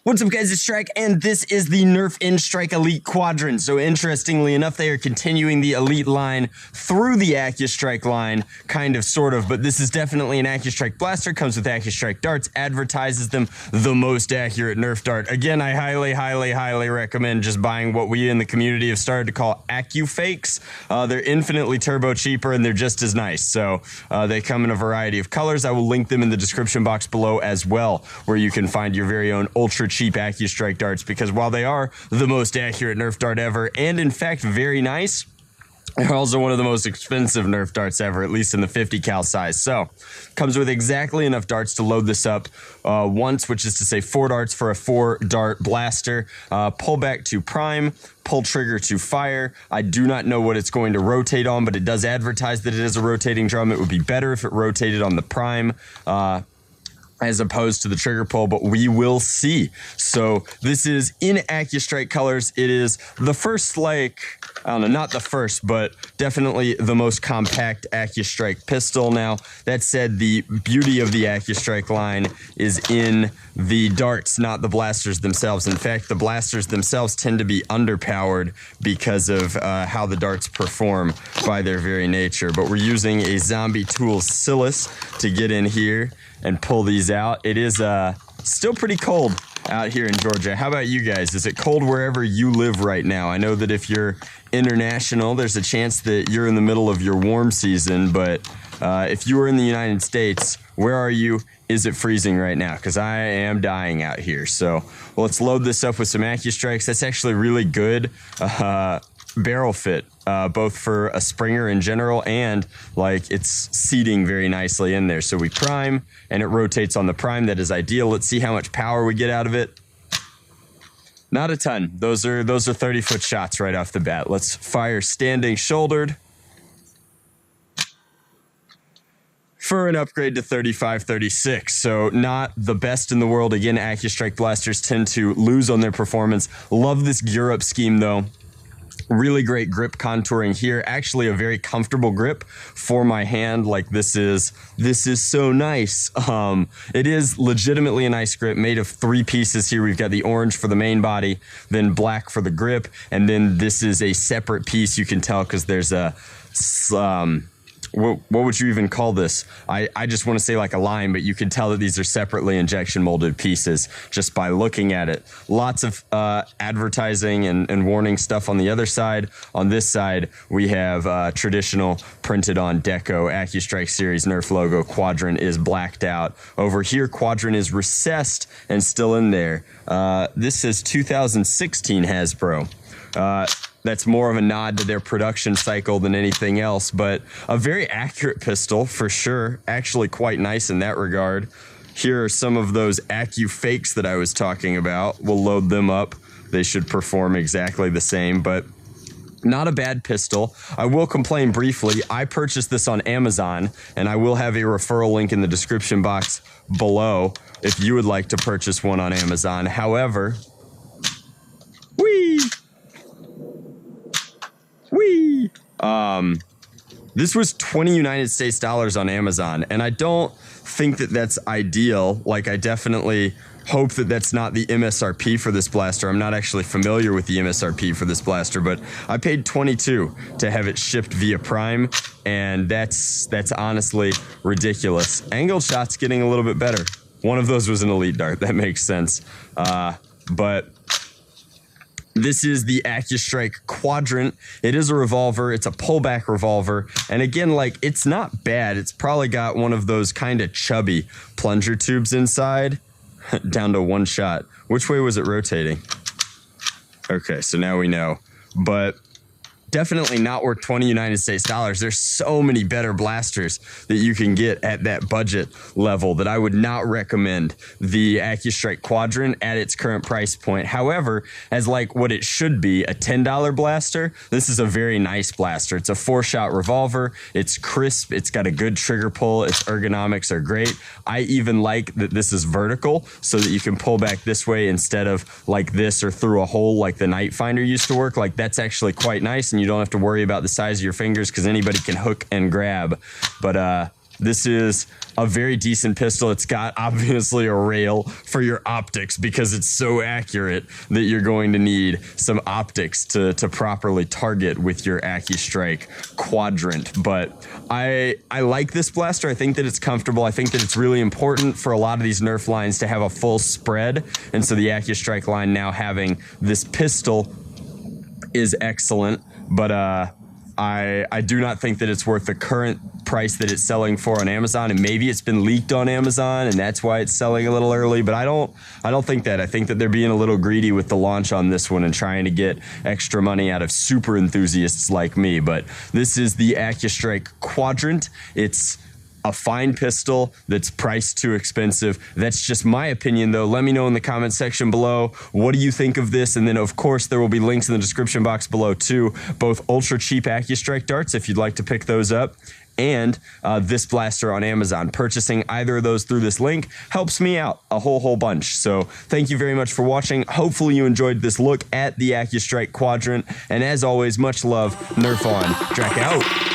What's up guys, it's Strike, and this is the Nerf Strike Elite Quadrant. So interestingly enough, they are continuing the Elite line through the Accustrike line, kind of, sort of, but this is definitely an Accustrike blaster, comes with Accustrike darts, advertises them the most accurate Nerf dart. Again, I highly recommend just buying what we in the community have started to call Accu-Fakes. They're infinitely turbo cheaper and they're just as nice. So they come in a variety of colors. I will link them in the description box below as well, where you can find your very own ultra cheap Accustrike darts, because while they are the most accurate Nerf dart ever, and in fact very nice, they're also one of the most expensive Nerf darts ever, at least in the 50 cal size. So, comes with exactly enough darts to load this up once, which is to say 4 darts for a 4 dart blaster. Pull back to prime, pull trigger to fire. I do not know what it's going to rotate on, but it does advertise that it is a rotating drum. It would be better if it rotated on the prime, as opposed to the trigger pull, but we will see. So this is in Accustrike colors. It is the first, like, I don't know, not the first, but definitely the most compact Accustrike pistol. Now, that said, the beauty of the Accustrike line is in the darts, not the blasters themselves. In fact, the blasters themselves tend to be underpowered because of how the darts perform by their very nature. But we're using a Zombie Tools Silas to get in here and pull these out. It is still pretty cold out here in Georgia. How about you guys? Is it cold wherever you live right now? I know that if you're international, there's a chance that you're in the middle of your warm season, but if you are in the United States, where are you? Is it freezing right now? Because I am dying out here. So let's load this up with some Accustrikes. That's actually really good barrel fit, both for a Springer in general, and like it's seating very nicely in there. So we prime and it rotates on the prime. That is ideal. Let's see how much power we get out of it. Not a ton. Those are 30-foot shots right off the bat. Let's fire standing shouldered for an upgrade to 35-36. So not the best in the world. Again, Accustrike blasters tend to lose on their performance. Love this gear up scheme though. Really great grip contouring here. Actually a very comfortable grip for my hand. Like this is so nice. It is legitimately a nice grip, made of 3 pieces here. We've got the orange for the main body, then black for the grip, and then this is a separate piece. You can tell because there's a what would you even call this? I just want to say like a line, but you can tell that these are separately injection molded pieces just by looking at it. Lots of advertising and warning stuff on the other side. On this side, we have traditional printed on deco Accustrike series Nerf logo. Quadrant is blacked out. Over here, Quadrant is recessed and still in there. This is 2016 Hasbro. That's more of a nod to their production cycle than anything else, but a very accurate pistol for sure. Actually quite nice in that regard. Here are some of those Accu-Fakes that I was talking about. We'll load them up. They should perform exactly the same, but not a bad pistol. I will complain briefly. I purchased this on Amazon, and I will have a referral link in the description box below if you would like to purchase one on Amazon. However, this was 20 United States dollars on Amazon, and I don't think that that's ideal. Like, I definitely hope that that's not the MSRP for this blaster. I'm not actually familiar with the MSRP for this blaster, but I paid $22 to have it shipped via Prime, and that's honestly ridiculous. Angled shot's getting a little bit better. One of those was an Elite dart. That makes sense. But this is the Accustrike Quadrant. It is a revolver. It's a pullback revolver. And again, like, it's not bad. It's probably got one of those kind of chubby plunger tubes inside. Down to 1 shot. Which way was it rotating? Okay, so now we know. But definitely not worth 20 United States dollars. There's so many better blasters that you can get at that budget level that I would not recommend the Accustrike Quadrant at its current price point. However, as like what it should be, a $10 blaster, this is a very nice blaster. It's a 4-shot revolver. It's crisp. It's got a good trigger pull. Its ergonomics are great. I even like that this is vertical so that you can pull back this way instead of like this or through a hole like the Night Finder used to work. Like, that's actually quite nice, and you don't have to worry about the size of your fingers because anybody can hook and grab. But this is a very decent pistol. It's got obviously a rail for your optics because it's so accurate that you're going to need some optics to properly target with your Accustrike Quadrant. But I like this blaster. I think that it's comfortable. I think that it's really important for a lot of these Nerf lines to have a full spread. And so the Accustrike line now having this pistol is excellent. But I do not think that it's worth the current price that it's selling for on Amazon, and maybe it's been leaked on Amazon and that's why it's selling a little early, but I don't think that. I think that they're being a little greedy with the launch on this one and trying to get extra money out of super enthusiasts like me. But this is the Accustrike Quadrant. It's a fine pistol that's priced too expensive. That's just my opinion though. Let me know in the comment section below, what do you think of this? And then of course there will be links in the description box below too, both ultra cheap Accustrike darts if you'd like to pick those up, and this blaster on Amazon. Purchasing either of those through this link helps me out a whole bunch. So thank you very much for watching. Hopefully you enjoyed this look at the Accustrike Quadrant, and as always, much love. Nerf on. Drac out.